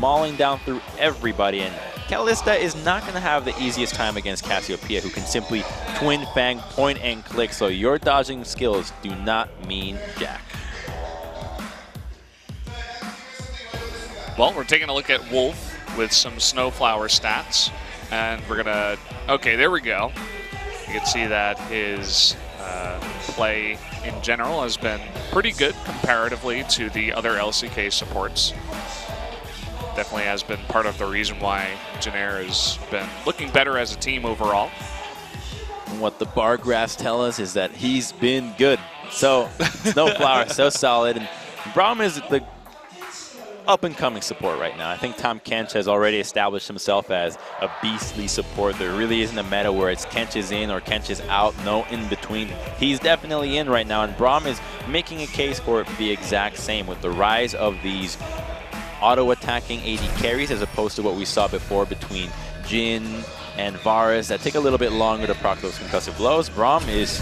mauling down through everybody, and Kalista is not going to have the easiest time against Cassiopeia, who can simply twin fang, point and click, so your dodging skills do not mean jack. Well, we're taking a look at Wolf with some Snowflower stats, and we're gonna, okay, there we go. You can see that his play in general has been pretty good comparatively to the other LCK supports. Definitely has been part of the reason why Janair has been looking better as a team overall. And what the bar graphs tell us is that he's been good. So, Snowflower, so solid, and Braum is the up-and-coming support right now. I think Tom Kench has already established himself as a beastly support. There really isn't a meta where it's Kench is in or Kench is out, no in-between. He's definitely in right now, and Braum is making a case for it the exact same with the rise of these auto-attacking AD carries as opposed to what we saw before between Jhin and Varus that take a little bit longer to proc those concussive blows. Braum is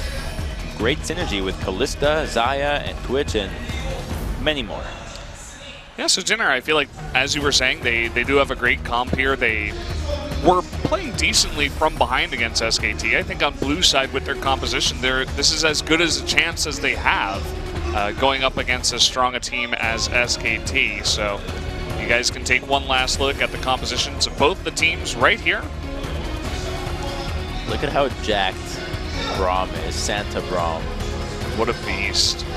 great synergy with Kalista, Xayah, and Twitch, and many more. Yeah, so Jinair, I feel like, as you were saying, they do have a great comp here. They were playing decently from behind against SKT. I think on blue side with their composition, this is as good as a chance as they have going up against as strong a team as SKT. So you guys can take one last look at the compositions of both the teams right here. Look at how jacked Braum is, Santa Braum. What a beast.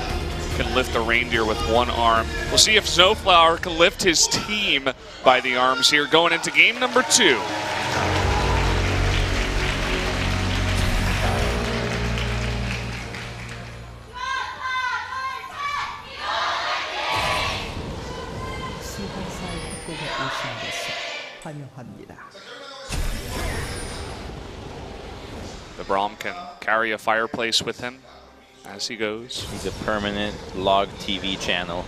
Can lift the reindeer with one arm. We'll see if Snowflower can lift his team by the arms here going into game number 2. The Braum can carry a fireplace with him as he goes. He's a permanent log TV channel.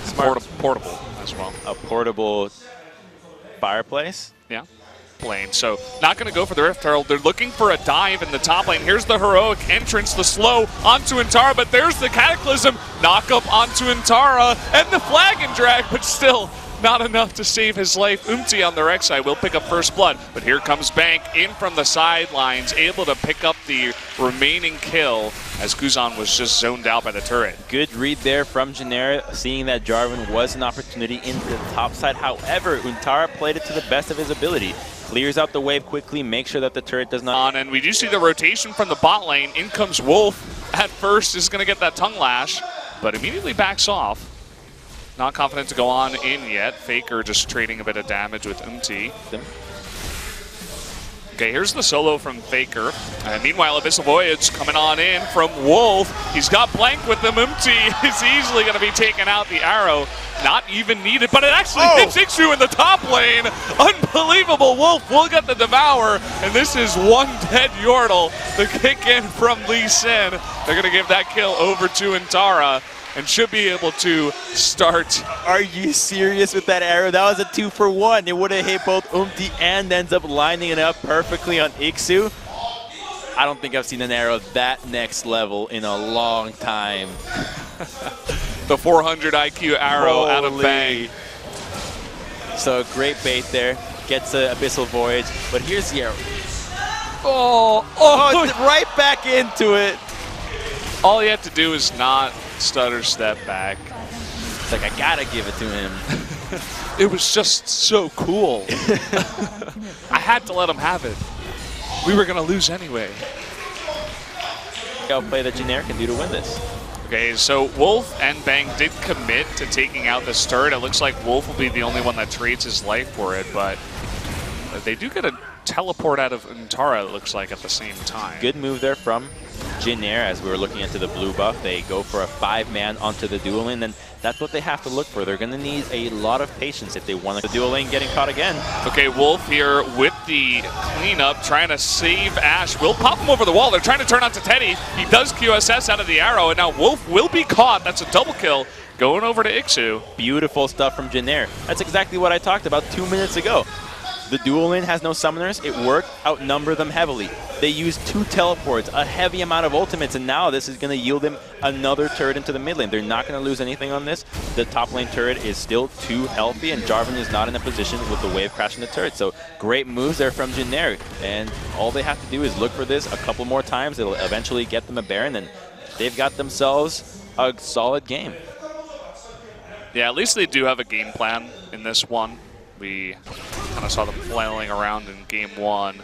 It's portable as well. A portable fireplace? Yeah, plane. So not going to go for the Rift Herald. They're looking for a dive in the top lane. Here's the heroic entrance, the slow onto Intara, but there's the Cataclysm. Knock up onto Intara and the flag and drag, but still not enough to save his life. Umti on the Rex side will pick up first blood, but here comes Bank in from the sidelines, able to pick up the remaining kill as Guzan was just zoned out by the turret. Good read there from Janair, seeing that Jarvan was an opportunity into the top side. However, Untara played it to the best of his ability. Clears out the wave quickly, make sure that the turret does not... And we do see the rotation from the bot lane. In comes Wolf. At first is going to get that tongue lash, but immediately backs off. Not confident to go on in yet. Faker just trading a bit of damage with Umti. Okay, here's the solo from Faker. And meanwhile, Abyssal Voyage coming on in from Wolf. He's got Blank with him. Umti is easily going to be taking out the arrow. Not even needed, but it actually hits Ixu in the top lane. Unbelievable. Wolf will get the Devour, and this is one dead Yordle. The kick in from Lee Sin. They're going to give that kill over to Intara and should be able to start. Are you serious with that arrow? That was a 2-for-1. It would have hit both Umti and ends up lining it up perfectly on Ixu. I don't think I've seen an arrow that next level in a long time. The 400 IQ arrow out of Bang. So great bait there. Gets a Abyssal Voyage. But here's the arrow. Oh, right back into it. All you have to do is not stutter step back. It's like, I gotta give it to him. It was just so cool. I had to let him have it. We were gonna lose anyway. I'll play that Janair can do to win this. Okay, so Wolf and Bang did commit to taking out this turret. It looks like Wolf will be the only one that trades his life for it, but they do get a teleport out of Untara, it looks like, at the same time. Good move there from Jinair as we were looking into the blue buff. They go for a 5-man onto the dual lane, and that's what they have to look for. They're going to need a lot of patience if they want the dual lane getting caught again. Okay, Wolf here with the cleanup, trying to save Ashe. Will pop him over the wall. They're trying to turn onto Teddy. He does QSS out of the arrow, and now Wolf will be caught. That's a double kill going over to Ixu. Beautiful stuff from Jinair. That's exactly what I talked about 2 minutes ago. The dual lane has no summoners. It worked, outnumber them heavily. They used 2 teleports, a heavy amount of ultimates, and now this is going to yield them another turret into the mid lane. They're not going to lose anything on this. The top lane turret is still too healthy, and Jarvan is not in a position with the wave crashing the turret. So great moves there from Generic, and all they have to do is look for this a couple more times. It'll eventually get them a Baron, and they've got themselves a solid game. Yeah, at least they do have a game plan in this one. We kind of saw them flailing around in game 1.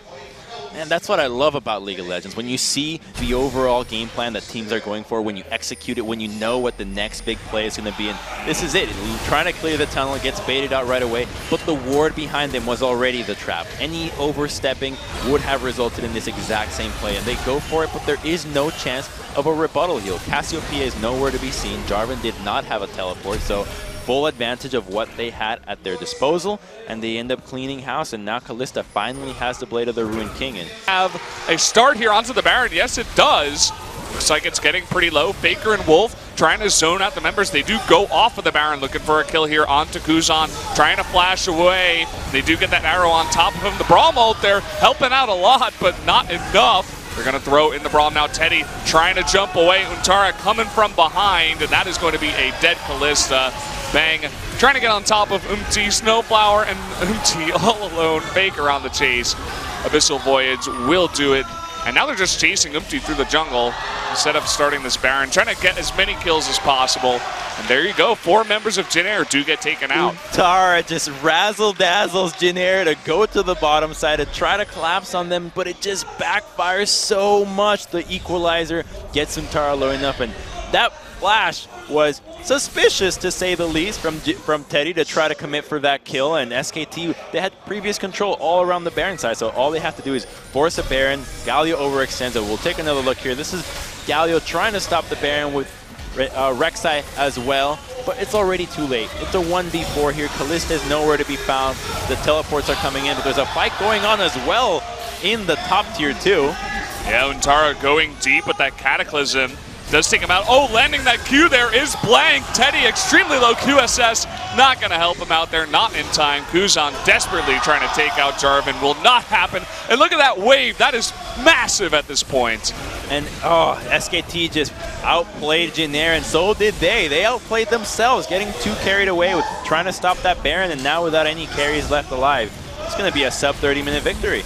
And that's what I love about League of Legends. When you see the overall game plan that teams are going for, when you execute it, when you know what the next big play is going to be, and this is it. Trying to clear the tunnel, gets baited out right away, but the ward behind them was already the trap. Any overstepping would have resulted in this exact same play, and they go for it, but there is no chance of a rebuttal heal. Cassiopeia is nowhere to be seen. Jarvan did not have a teleport, so full advantage of what they had at their disposal, and they end up cleaning house, and now Kalista finally has the Blade of the Ruined King. And have a start here onto the Baron. Yes, it does. Looks like it's getting pretty low. Faker and Wolf trying to zone out the members. They do go off of the Baron, looking for a kill here onto Kuzan, trying to flash away. They do get that arrow on top of him. The Braum ult there helping out a lot, but not enough. They're going to throw in the Braum now. Teddy trying to jump away. Untara coming from behind, and that is going to be a dead Kalista. Bang trying to get on top of Snowflower, and all alone. Faker on the chase. Abyssal Voyage will do it. And now they're just chasing through the jungle instead of starting this Baron, trying to get as many kills as possible. And there you go, 4 members of Jin Air do get taken out. Tara just razzle-dazzles Jin Air to go to the bottom side to try to collapse on them, but it just backfires so much. The equalizer gets Tara low enough, and that flash was suspicious, to say the least, from Teddy to try to commit for that kill. And SKT, they had previous control all around the Baron side, so all they have to do is force a Baron. Galio overextends it. We'll take another look here. This is Galio trying to stop the Baron with Rek'Sai as well, but it's already too late. It's a 1v4 here. Kalista is nowhere to be found. The teleports are coming in, but there's a fight going on as well in the top tier too. Yeah, Untara going deep with that Cataclysm. Does take him out. Oh, landing that Q there is blank. Teddy extremely low QSS. Not going to help him out there. Not in time. Kuzan desperately trying to take out Jarvan. Will not happen. And look at that wave. That is massive at this point. And SKT just outplayed Jin Air, and so did they. They outplayed themselves, getting too carried away with trying to stop that Baron, and now without any carries left alive. It's going to be a sub 30-minute victory.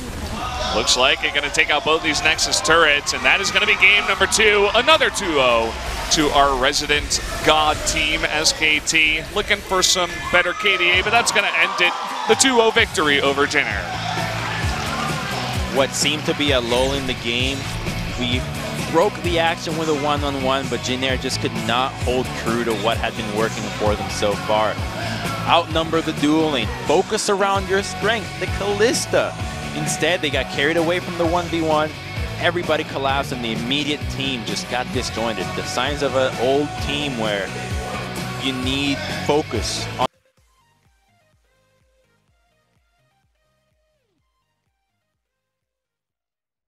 Looks like it's going to take out both these Nexus turrets, and that is going to be game number 2. Another 2-0 to our resident god team, SKT. Looking for some better KDA, but that's going to end it. The 2-0 victory over Jin Air. What seemed to be a lull in the game, we broke the action with a one-on-one, but Jin Air just could not hold true to what had been working for them so far. Outnumber the dual lane. Focus around your strength, the Kalista. Instead, they got carried away from the 1v1. Everybody collapsed, and the immediate team just got disjointed. The signs of an old team where you need focus on